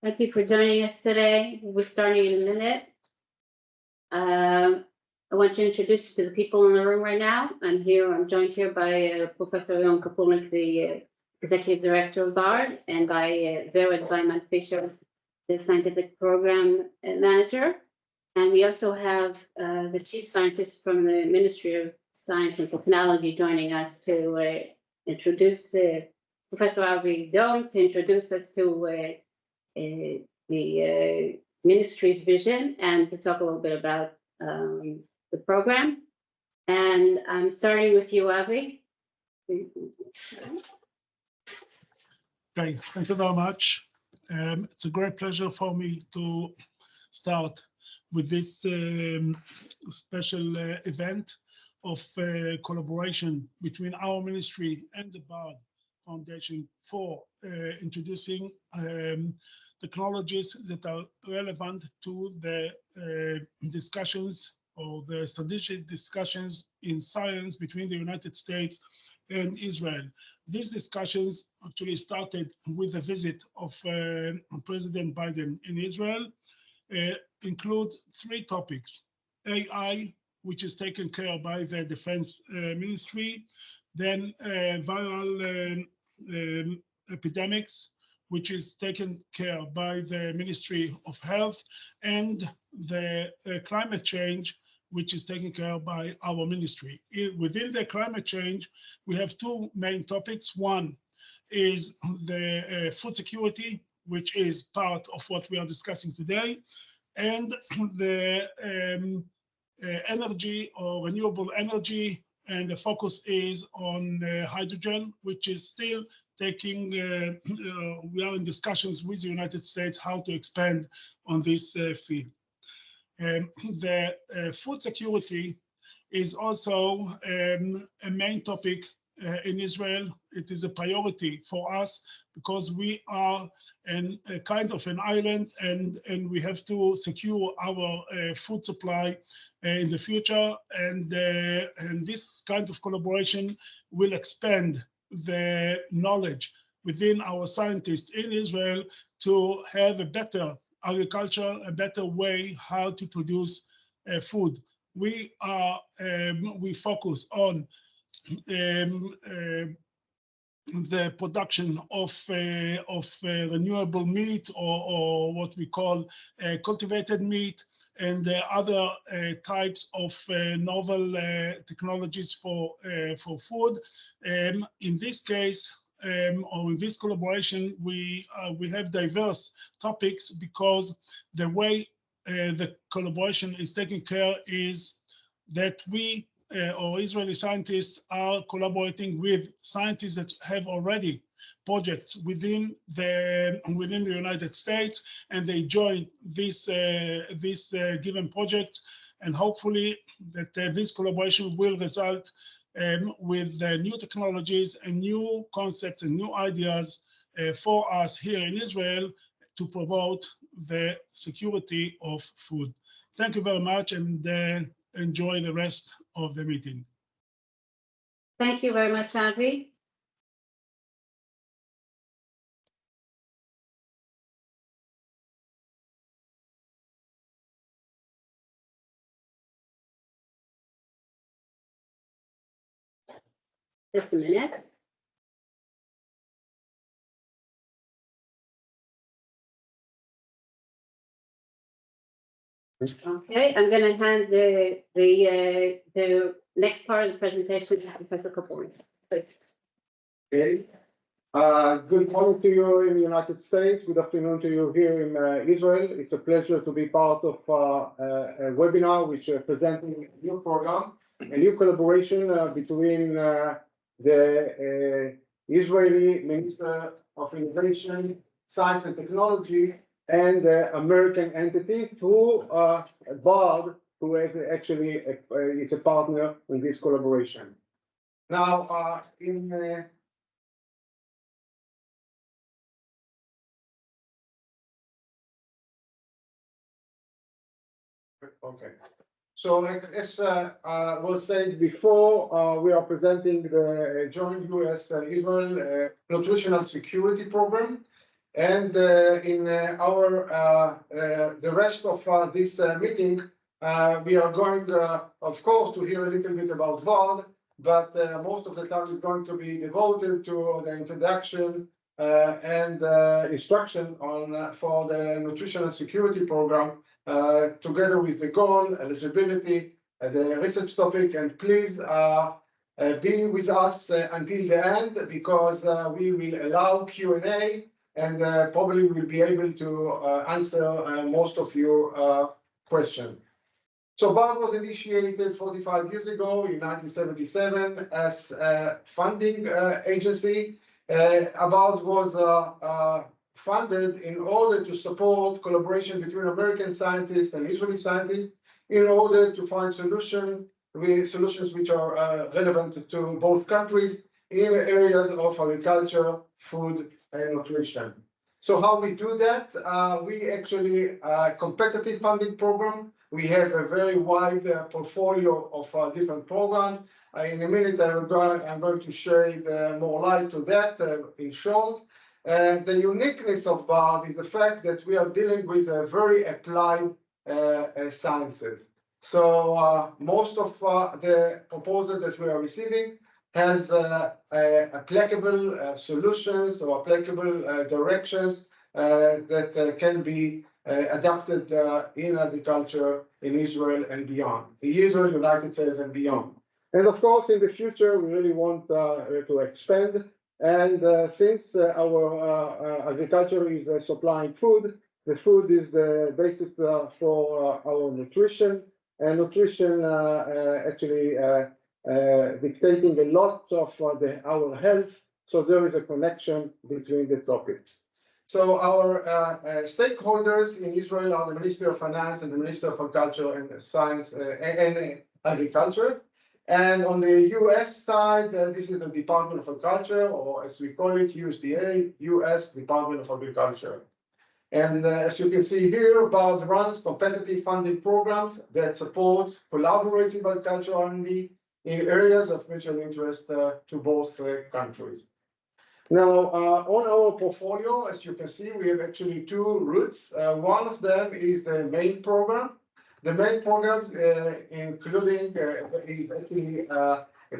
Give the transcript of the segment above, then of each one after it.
Thank you for joining us today. We're starting in a minute. I want to introduce you to the people in the room right now. I'm joined here by Professor Ron Kapulik, the Executive Director of BARD, and by Vered Weiman-Fisher, the Scientific Program Manager. And we also have the Chief Scientist from the Ministry of Science and Technology joining us to introduce Professor Avi Dom, to introduce us to the ministry's vision and to talk a little bit about the program. And I'm starting with you, Avi. Okay, thank you very much. It's a great pleasure for me to start with this special event of collaboration between our ministry and the BARD Foundation for introducing technologies that are relevant to the discussions or the strategic discussions in science between the United States and Israel. These discussions actually started with the visit of President Biden in Israel, include three topics: AI, which is taken care of by the Defense Ministry, then viral epidemics, which is taken care of by the Ministry of Health, and the climate change, which is taken care of by our ministry. Within the climate change, we have two main topics. One is the food security, which is part of what we are discussing today, and the energy or renewable energy, and the focus is on hydrogen, which is still taking, we are in discussions with the United States how to expand on this field. The food security is also a main topic in Israel. It is a priority for us because we are a kind of an island, and we have to secure our food supply in the future. And this kind of collaboration will expand the knowledge within our scientists in Israel to have a better agriculture, a better way how to produce food. We focus on the production of renewable meat, or what we call cultivated meat, and other types of novel technologies for food. In this case, or in this collaboration, we have diverse topics, because the way the collaboration is taken care is that we or Israeli scientists are collaborating with scientists that have already projects within the United States, and they join this given project, and hopefully that this collaboration will result with new technologies and new concepts and new ideas for us here in Israel to promote the security of food. Thank you very much, and enjoy the rest of the meeting. Thank you very much, Avi. Just a minute. Okay, I'm going to hand the next part of the presentation to Professor Kapoor. Please. Okay. Good morning to you in the United States. Good afternoon to you here in Israel. It's a pleasure to be part of a webinar which is presenting a new program, a new collaboration between the Israeli Minister of Innovation, Science and Technology and the American entity through BARD, who is actually is a partner in this collaboration. Now, okay. So as was said before, we are presenting the joint U.S. Israel Nutritional Security Program. And in the rest of this meeting, we are going, of course, to hear a little bit about VARD, but most of the time is going to be devoted to the introduction and instruction on for the Nutritional Security Program, together with the goal, eligibility, the research topic, and please be with us until the end, because we will allow Q&A, and probably we'll be able to answer most of your questions. So BARD was initiated 45 years ago in 1977 as a funding agency. BARD was funded in order to support collaboration between American scientists and Israeli scientists in order to find solutions which are relevant to both countries in areas of agriculture, food, and nutrition. So how we do that? We actually competitive funding program. We have a very wide portfolio of different programs. In a minute, I'm going to shed more light to that in short. The uniqueness of BARD is the fact that we are dealing with very applied sciences. So most of the proposals that we are receiving has applicable solutions or applicable directions that can be adapted in agriculture in Israel and beyond, in Israel, United States, and beyond. And of course, in the future, we really want to expand. And since our agriculture is supplying food, the food is the basis for our nutrition. And nutrition actually dictating a lot of our health. So there is a connection between the topics. So our stakeholders in Israel are the Ministry of Finance and the Ministry of Agriculture and Science and Agriculture. And on the US side, this is the Department of Agriculture, or as we call it, USDA, US Department of Agriculture. And as you can see here, BARD runs competitive funding programs that support collaborative agriculture R&D in areas of mutual interest to both countries. Now, on our portfolio, as you can see, we have actually two routes. One of them is the main program. The main programs, including actually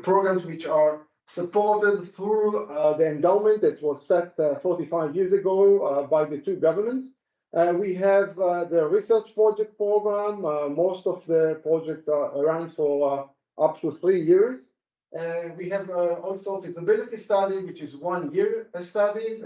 programs which are supported through the endowment that was set 45 years ago by the two governments. We have the research project program. Most of the projects are around for up to 3 years. We have also feasibility study, which is 1 year study.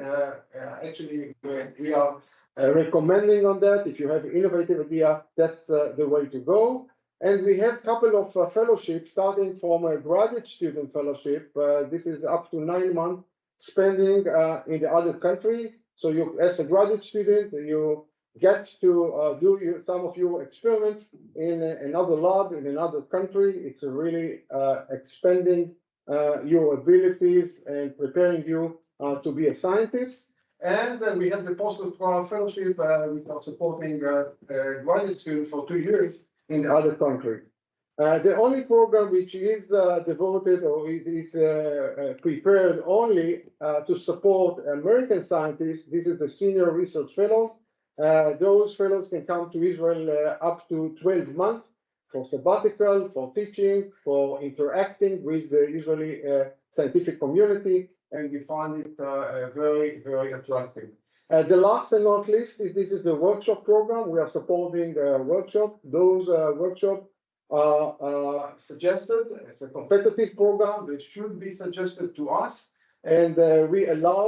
Actually, we are recommending on that. If you have an innovative idea, that's the way to go. And we have a couple of fellowships, starting from a graduate student fellowship. This is up to 9 months spending in the other country. So you, as a graduate student, you get to do some of your experiments in another lab in another country. It's really expanding your abilities and preparing you to be a scientist. And then we have the postdoctoral fellowship, which are supporting graduate students for 2 years in the other country. The only program which is devoted or is prepared only to support American scientists, this is the Senior Research Fellows. Those fellows can come to Israel up to 12 months for sabbatical, for teaching, for interacting with the Israeli scientific community, and we find it very, very attractive. The last and not least is this is the workshop program. We are supporting workshop. Those workshops are suggested as a competitive program. They should be suggested to us. And we allow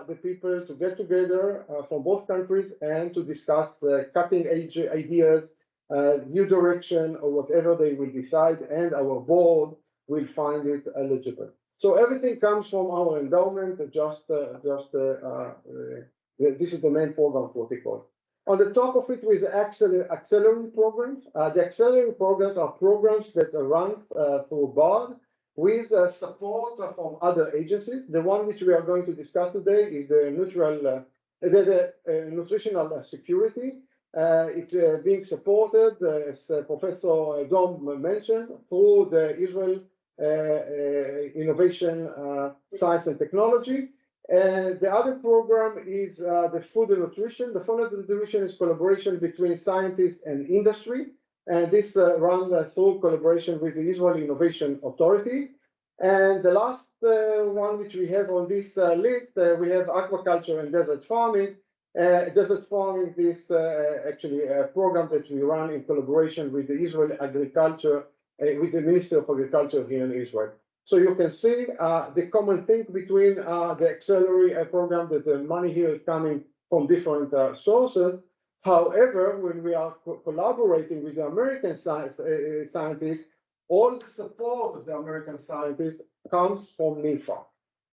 the people to get together from both countries and to discuss cutting edge ideas, new direction, or whatever they will decide, and our board will find it eligible. So everything comes from our endowment, this is the main program protocol. On the top of it is accelerator programs. The accelerator programs are programs that are run through BARD with support from other agencies. The one which we are going to discuss today is the nutritional security. It's being supported, as Professor Dom mentioned, through the Israel Innovation, Science and Technology. And the other program is the Food and Nutrition. The Food and Nutrition is collaboration between scientists and industry. And this runs through collaboration with the Israel Innovation Authority. And the last one which we have on this list, we have aquaculture and desert farming. Desert farming is actually a program that we run in collaboration with the Israel Agriculture, with the Ministry of Agriculture here in Israel. So you can see the common thing between the auxiliary program, that the money here is coming from different sources. However, when we are collaborating with the American scientists, all the support of the American scientists comes from NIFA.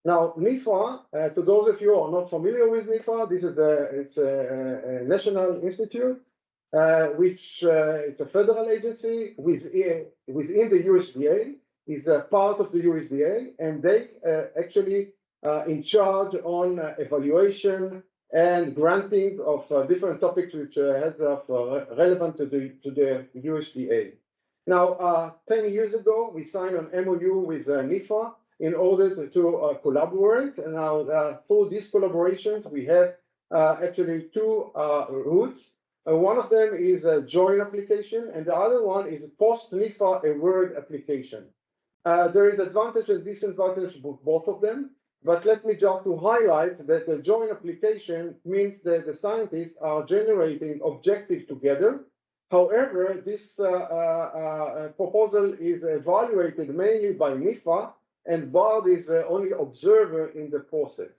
Now, NIFA, to those of you who are not familiar with NIFA, this is a national institute, which it's a federal agency within the USDA, is a part of the USDA, and they actually in charge on evaluation and granting of different topics which has relevant to the USDA. Now, 10 years ago, we signed an MOU with NIFA in order to collaborate. And now, through these collaborations, we have actually two routes. One of them is a joint application, and the other one is a post-NIFA award application. There is advantage and disadvantage with both of them, but let me just to highlight that the joint application means that the scientists are generating objectives together. However, this proposal is evaluated mainly by NIFA, and BARD is only observer in the process.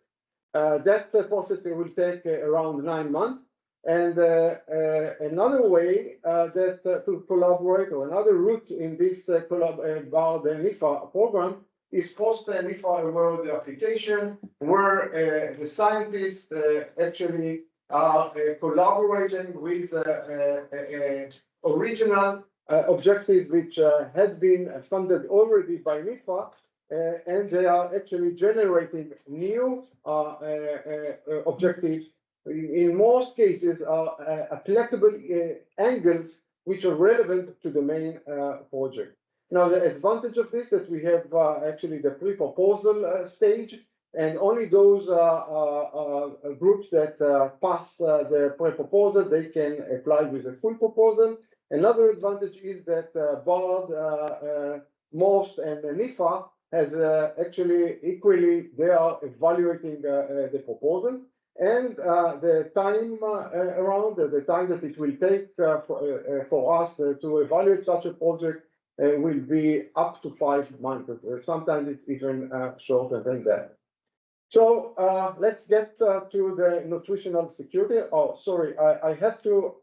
That process will take around 9 months. And another way to collaborate, or another route in this BARD and NIFA program, is post-NIFA award application, where the scientists actually are collaborating with original objectives which has been funded already by NIFA, and they are actually generating new objectives. In most cases, are applicable angles which are relevant to the main project. Now, the advantage of this is that we have actually the pre-proposal stage, and only those groups that pass the pre-proposal, they can apply with a full proposal. Another advantage is that BARD, MOST, and NIFA has actually equally, they are evaluating the proposal. And the time the time that it will take for us to evaluate such a project will be up to 5 months. Sometimes it's even shorter than that. So let's get to the nutritional security. Oh, sorry, I have to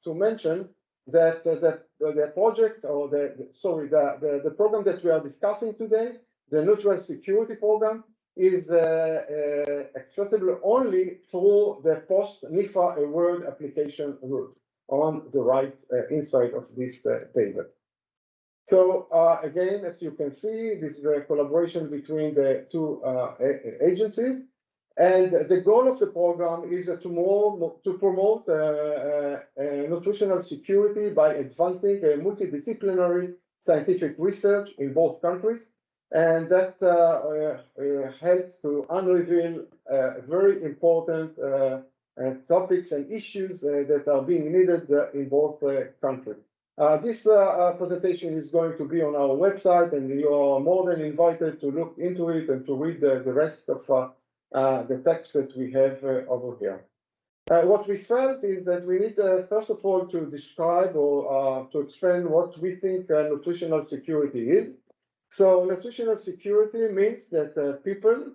mention that the project, or the program that we are discussing today, the nutritional security program, is accessible only through the post-NIFA award application route on the right inside of this table. So again, as you can see, this is a collaboration between the two agencies. And the goal of the program is to promote nutritional security by advancing multidisciplinary scientific research in both countries. And that helps to unveil very important topics and issues that are being needed in both countries. This presentation is going to be on our website, and you are more than invited to look into it and to read the rest of the text that we have over here. What we felt is that we need, first of all, to describe or to explain what we think nutritional security is. So nutritional security means that people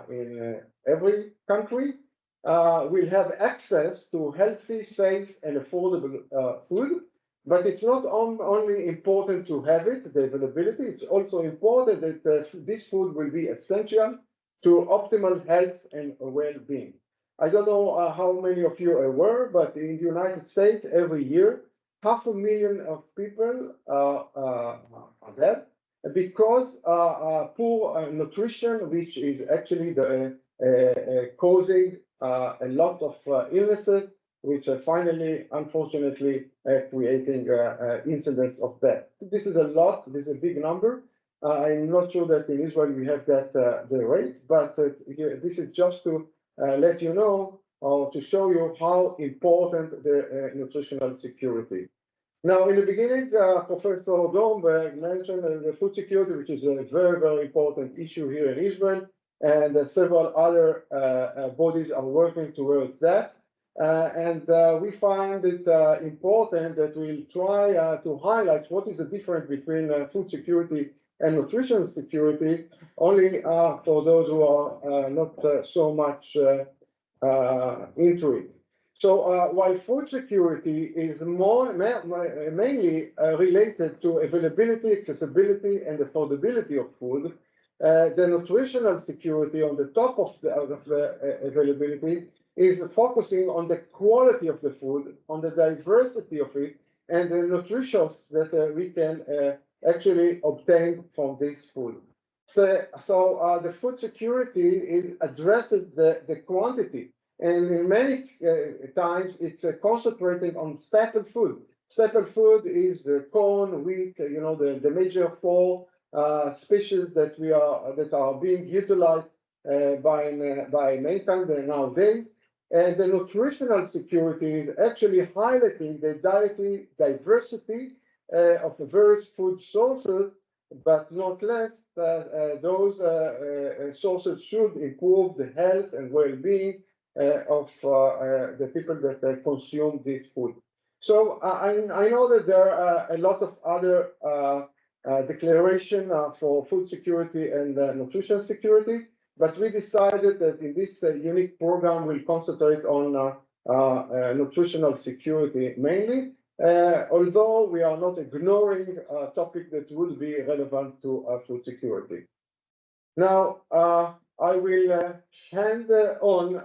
in every country will have access to healthy, safe, and affordable food. But it's not only important to have it, the availability, it's also important that this food will be essential to optimal health and well-being. I don't know how many of you are aware, but in the United States, every year, 500,000 of people are dead because poor nutrition, which is actually causing a lot of illnesses which finally, unfortunately, creating incidents of death. This is a lot. This is a big number. I'm not sure that in Israel we have that the rate, but this is just to let you know or to show you how important the nutritional security. Now, in the beginning, Professor Dornberg mentioned the food security, which is a very, very important issue here in Israel, and several other bodies are working towards that. We find it important that we'll try to highlight what is the difference between food security and nutrition security, only for those who are not so much into it. So while food security is mainly related to availability, accessibility, and affordability of food, the nutritional security on the top of the availability is focusing on the quality of the food, on the diversity of it, and the nutritions that we can actually obtain from this food. So the food security addresses the quantity. And in many times, it's concentrating on staple food. Staple food is the corn, wheat, the major four species that are being utilized by mankind nowadays. And the nutritional security is actually highlighting the dietary diversity of the various food sources, but not less that those sources should improve the health and well-being of the people that consume this food. So I know that there are a lot of other declarations for food security and nutrition security, but we decided that in this unique program, we'll concentrate on nutritional security mainly, although we are not ignoring a topic that would be relevant to food security. Now, I will hand on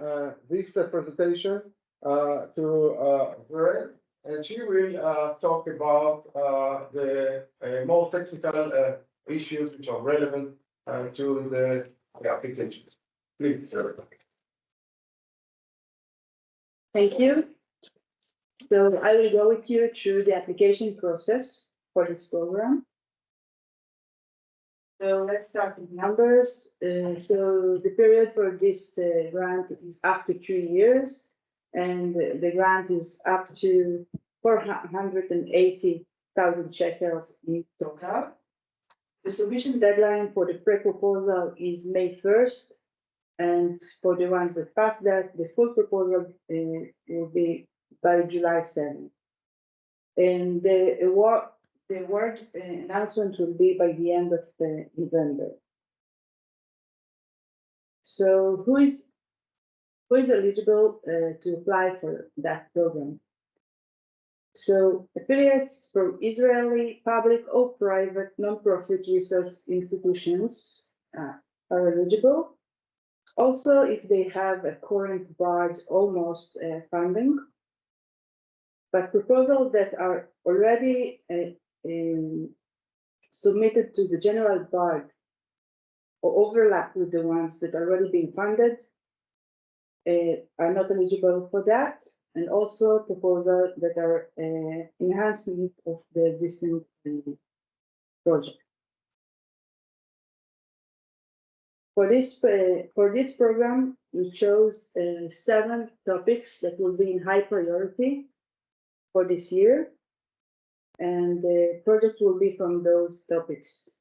this presentation to Vera, and she will talk about the more technical issues which are relevant to the applications. Please, Vera. Thank you. So I will go with you through the application process for this program. So let's start with numbers. So the period for this grant is up to 3 years, and the grant is up to 480,000 shekels in total. The submission deadline for the pre-proposal is May 1st, and for the ones that pass that, the full proposal will be by July 7th. And the award announcement will be by the end of November. So who is eligible to apply for that program? So affiliates from Israeli public or private nonprofit research institutions are eligible. Also, if they have a current BARD almost funding, but proposals that are already submitted to the general BARD or overlap with the ones that are already being funded are not eligible for that, and also proposals that are enhancement of the existing project. For this program, we chose 7 topics that will be in high priority for this year, and the project will be from those topics: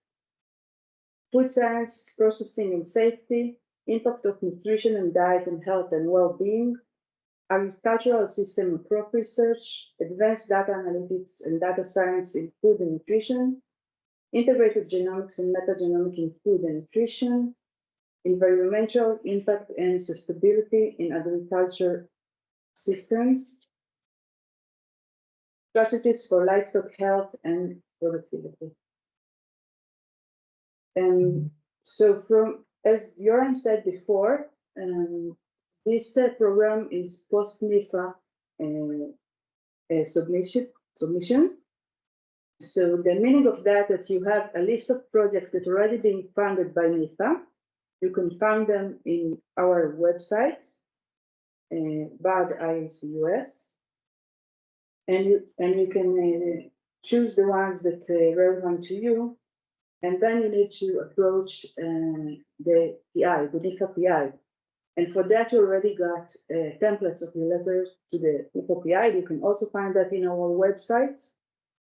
food science, processing and safety, impact of nutrition and diet and health and well-being, agricultural system and crop research, advanced data analytics and data science in food and nutrition, integrated genomics and metagenomics in food and nutrition, environmental impact and sustainability in agriculture systems, strategies for livestock health and productivity. And so as Yoram said before, this program is post-NIFA submission. So the meaning of that you have a list of projects that are already being funded by NIFA. You can find them in our website. BARD INC-US, and you can choose the ones that are relevant to you, and then you need to approach the PI, the NIFA PI. And for that, you already got templates of the letters to the NIFA PI. You can also find that in our website,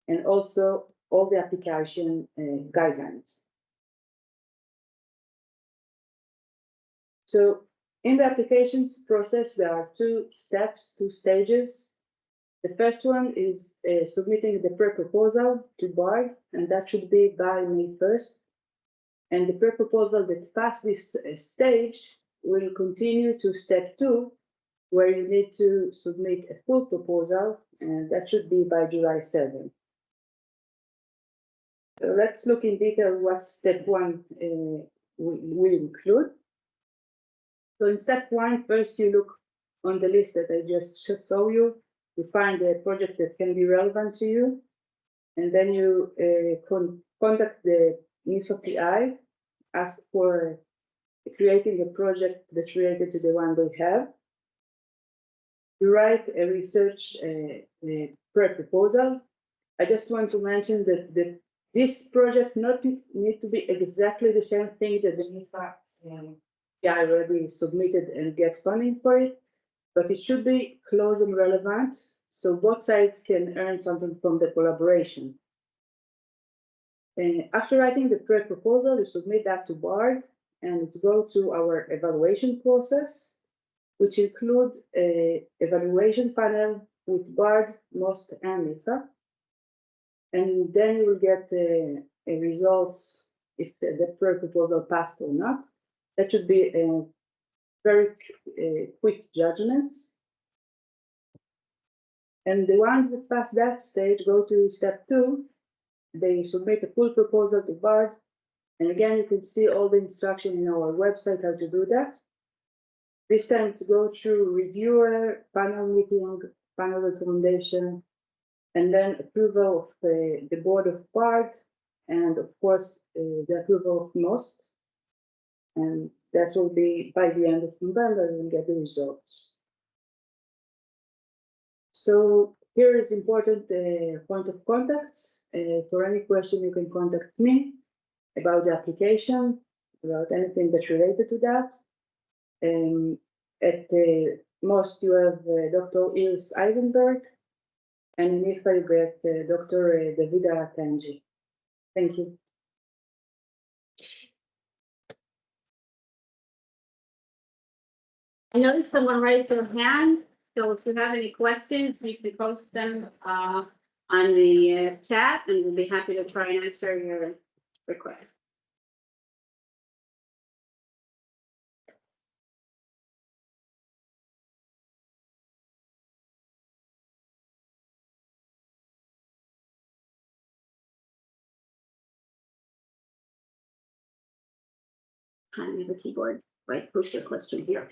and also all the application guidelines. So in the applications process, there are two steps, two stages. The first one is submitting the pre-proposal to BARD, and that should be by May 1st. And the pre-proposal that passed this stage will continue to step 2, where you need to submit a full proposal, and that should be by July 7th. So let's look in detail what step 1 will include. So in step 1, first you look on the list that I just showed you. You find a project that can be relevant to you, and then you contact the NIFA PI, ask for creating a project that's related to the one they have. You write a research pre-proposal. I just want to mention that this project not need to be exactly the same thing that the NIFA PI already submitted and gets funding for it, but it should be close and relevant, so both sides can earn something from the collaboration. After writing the pre-proposal, you submit that to BARD, and it goes to our evaluation process, which includes an evaluation panel with BARD, MOST, and NIFA. And then you will get results if the pre-proposal passed or not. That should be a very quick judgment. And the ones that pass that stage go to step 2. They submit a full proposal to BARD. And again, you can see all the instruction in our website how to do that. This time it's go through reviewer, panel meeting, panel recommendation, and then approval of the board of BARD, and of course the approval of MOST. And that will be by the end of November, we'll get the results. So here is important point of contacts. For any question, you can contact me about the application, about anything that's related to that. At MOST, you have Dr. Iris Eisenberg, and in NIFA, you get Dr. Davida Tanji. Thank you. I noticed someone raised their hand, so if you have any questions, you can post them on the chat, and we'll be happy to try and answer your request. I have a keyboard, right? Post your question here.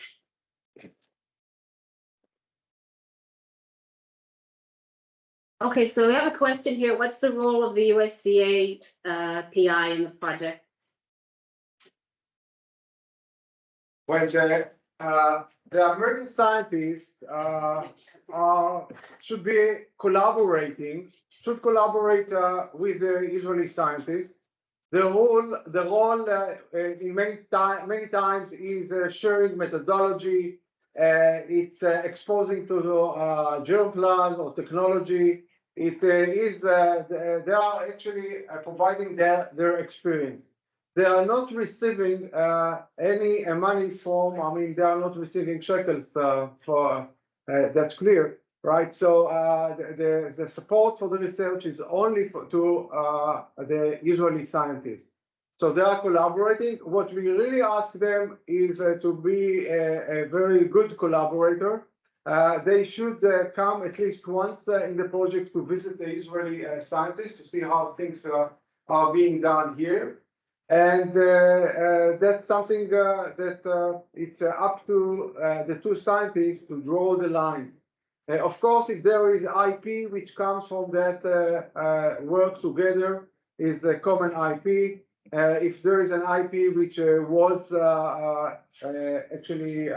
Okay, so we have a question here. What's the role of the USDA PI in the project? Well, the American scientists should be collaborating, should collaborate with the Israeli scientists. The role in many times is sharing methodology. It's exposing to germplasm or technology. It is they are actually providing their experience. They are not receiving any money from. I mean, they are not receiving shekels for. That's clear, right? So the support for the research is only to the Israeli scientists. So they are collaborating. What we really ask them is to be a very good collaborator. They should come at least once in the project to visit the Israeli scientists to see how things are being done here. And that's something that it's up to the two scientists to draw the lines. Of course, if there is IP which comes from that work together, is a common IP. If there is an IP which was actually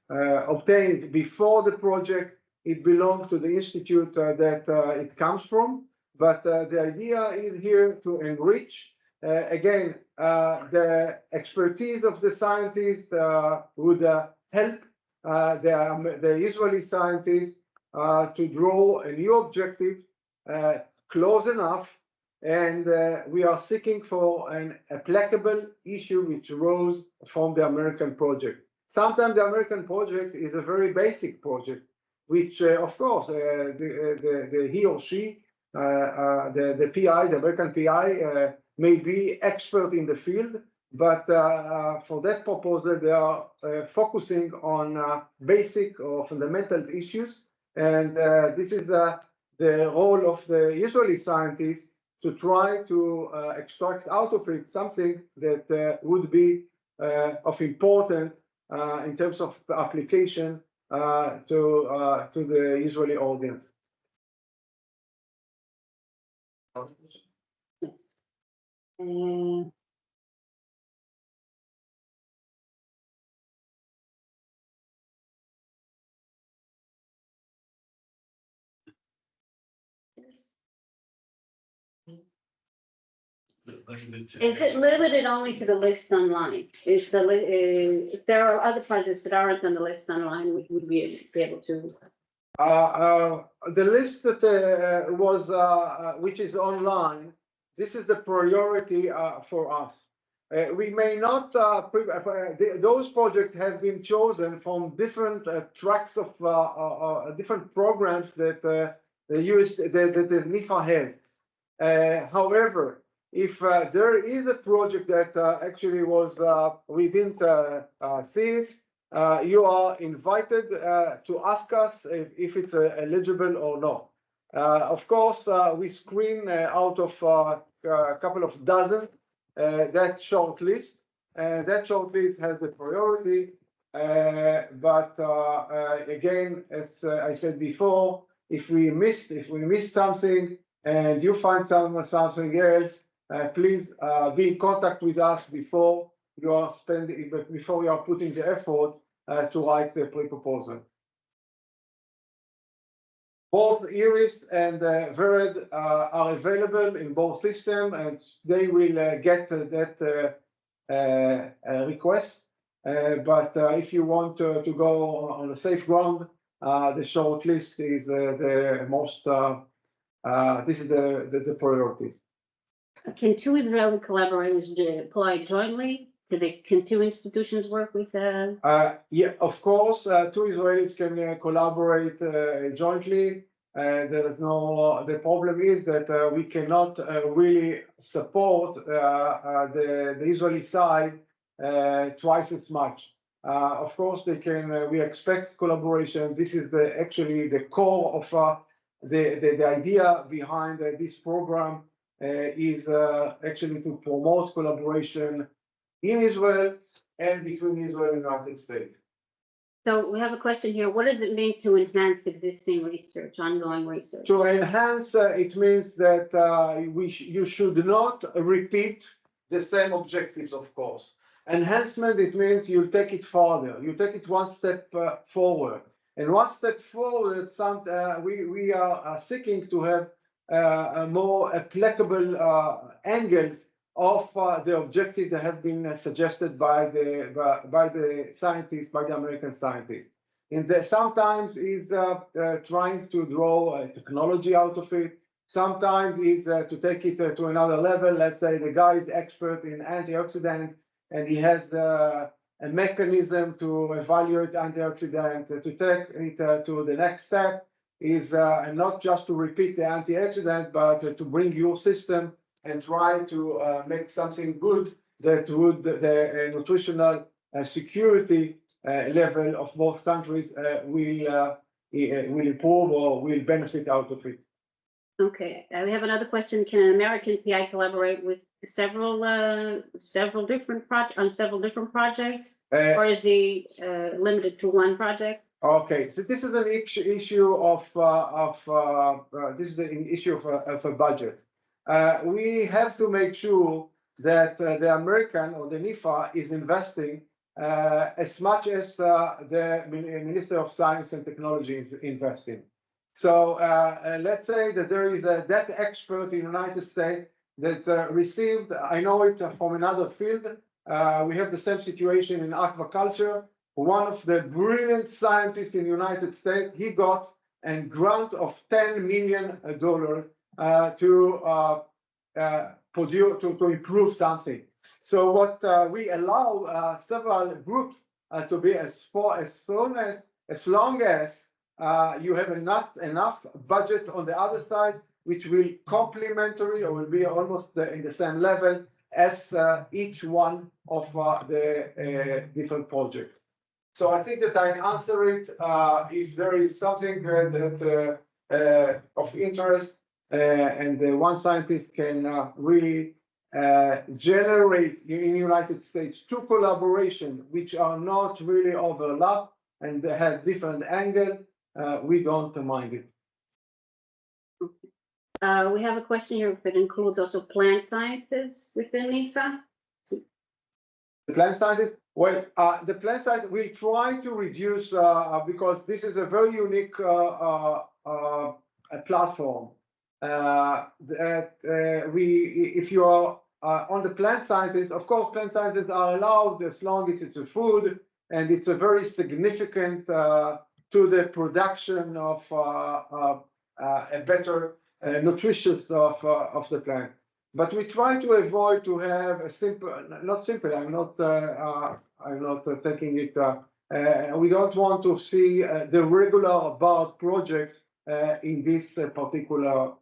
obtained before the project. It belongs to the institute that it comes from. But the idea is here to enrich, again, the expertise of the scientists would help the Israeli scientists to draw a new objective close enough, and we are seeking for an applicable issue which arose from the American project. Sometimes the American project is a very basic project, which of course he or she, the PI, the American PI, may be expert in the field, but for that proposal they are focusing on basic or fundamental issues, and this is the role of the Israeli scientists to try to extract out of it something that would be of importance in terms of application to the Israeli audience. Yes. Is it limited only to the list online? Is the if there are other projects that aren't on the list online, would we be able to? The list that was which is online, this is the priority for us. We may not those projects have been chosen from different tracks of different programs that the NIFA has. However, if there is a project that actually was we didn't see it, you are invited to ask us if it's eligible or not. Of course, we screen out of a couple of dozen that short list. That short list has the priority. But again, as I said before, if we missed something and you find something else, please be in contact with us before you are putting the effort to write the pre-proposal. Both IRIS and VERED are available in both systems, and they will get that request. But if you want to go on a safe ground, the short list is the most. This is the priorities. Can two Israeli collaborators apply jointly? Can two institutions work with? Yeah, of course, two Israelis can collaborate jointly. There is no. The problem is that we cannot really support the Israeli side twice as much. Of course, they can. We expect collaboration. This is actually the core of the idea behind this program is actually to promote collaboration in Israel and between Israel and the United States. So we have a question here. What does it mean to enhance existing research, ongoing research? To enhance, it means that you should not repeat the same objectives, of course. Enhancement, it means you take it further. You take it one step forward. And one step forward, we are seeking to have a more applicable angles of the objectives that have been suggested by the scientists, by the American scientists. And sometimes is trying to draw a technology out of it. Sometimes is to take it to another level. Let's say the guy is expert in antioxidant and he has a mechanism to evaluate antioxidant. To take it to the next step is not just to repeat the antioxidant, but to bring your system and try to make something good that would the nutritional security level of both countries will improve or will benefit out of it. Okay, we have another question. Can an American PI collaborate with several different projects, or is he limited to one project? Okay, so this is an issue of this is the issue of a budget. We have to make sure that the American or the NIFA is investing as much as the Minister of Science and Technology is investing. So let's say that there is that expert in the United States that received, I know it from another field. We have the same situation in aquaculture. One of the brilliant scientists in the United States, he got a grant of $10 million to improve something. So what we allow several groups to be as long as you have not enough budget on the other side, which will complementary or will be almost in the same level as each one of the different projects. So I think that I answer it. If there is something that of interest and one scientist can really generate in the United States two collaboration which are not really overlap and they have different angle, we don't mind it. We have a question here that includes also plant sciences within NIFA. The plant sciences, well, the plant science we try to reduce because this is a very unique platform. If you are on the plant sciences, of course, plant sciences are allowed as long as it's a food and it's a very significant to the production of a better nutritious of the plant. But we try to avoid to have a simple, not simple. I'm not taking it. We don't want to see the regular BARD project in this particular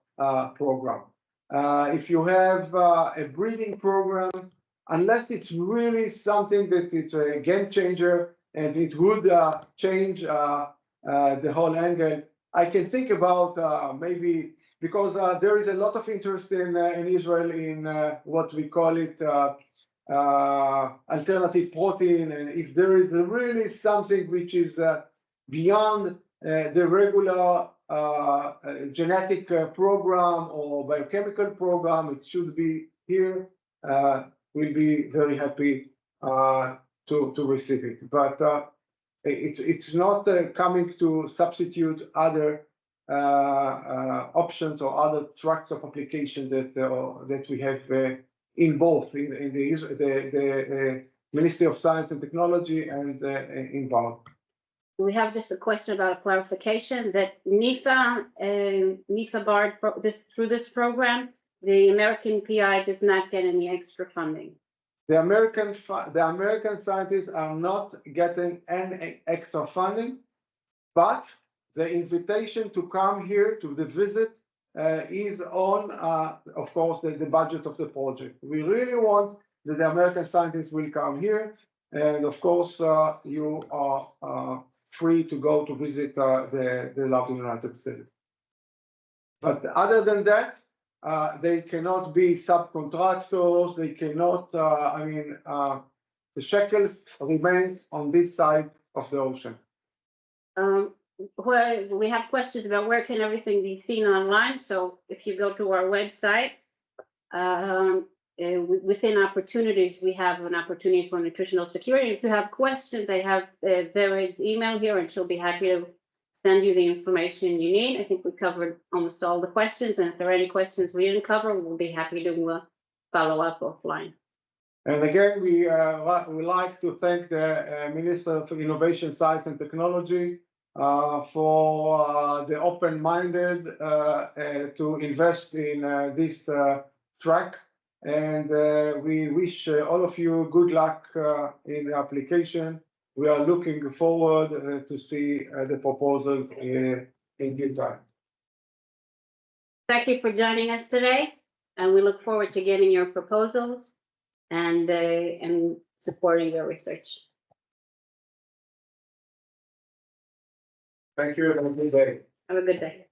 program. If you have a breeding program, unless it's really something that it's a game changer and it would change the whole angle, I can think about maybe because there is a lot of interest in Israel in what we call it alternative protein, and if there is really something which is beyond the regular genetic program or biochemical program, it should be here. We'll be very happy to receive it, but it's not coming to substitute other options or other tracks of application that we have in both in the Ministry of Science and Technology and in BARD. We have just a question about clarification that NIFA BARD through this program, the American PI does not get any extra funding. The American scientists are not getting any extra funding, but the invitation to come here to the visit is on, of course, the budget of the project. We really want that the American scientists will come here, and of course, you are free to go to visit the lovely United States. But other than that, they cannot be subcontractors. They cannot. The shekels remain on this side of the ocean. Where we have questions about where can everything be seen online. So if you go to our website, within opportunities, we have an opportunity for nutritional security. If you have questions, I have Vered's email here, and she'll be happy to send you the information you need. I think we covered almost all the questions, and if there are any questions we didn't cover, we'll be happy to follow up offline. And again, we like to thank the Minister for Innovation, Science and Technology for the open-minded to invest in this track. And we wish all of you good luck in the application. We are looking forward to see the proposals in due time. Thank you for joining us today, and we look forward to getting your proposals and supporting your research. Thank you. Have a good day. Have a good day.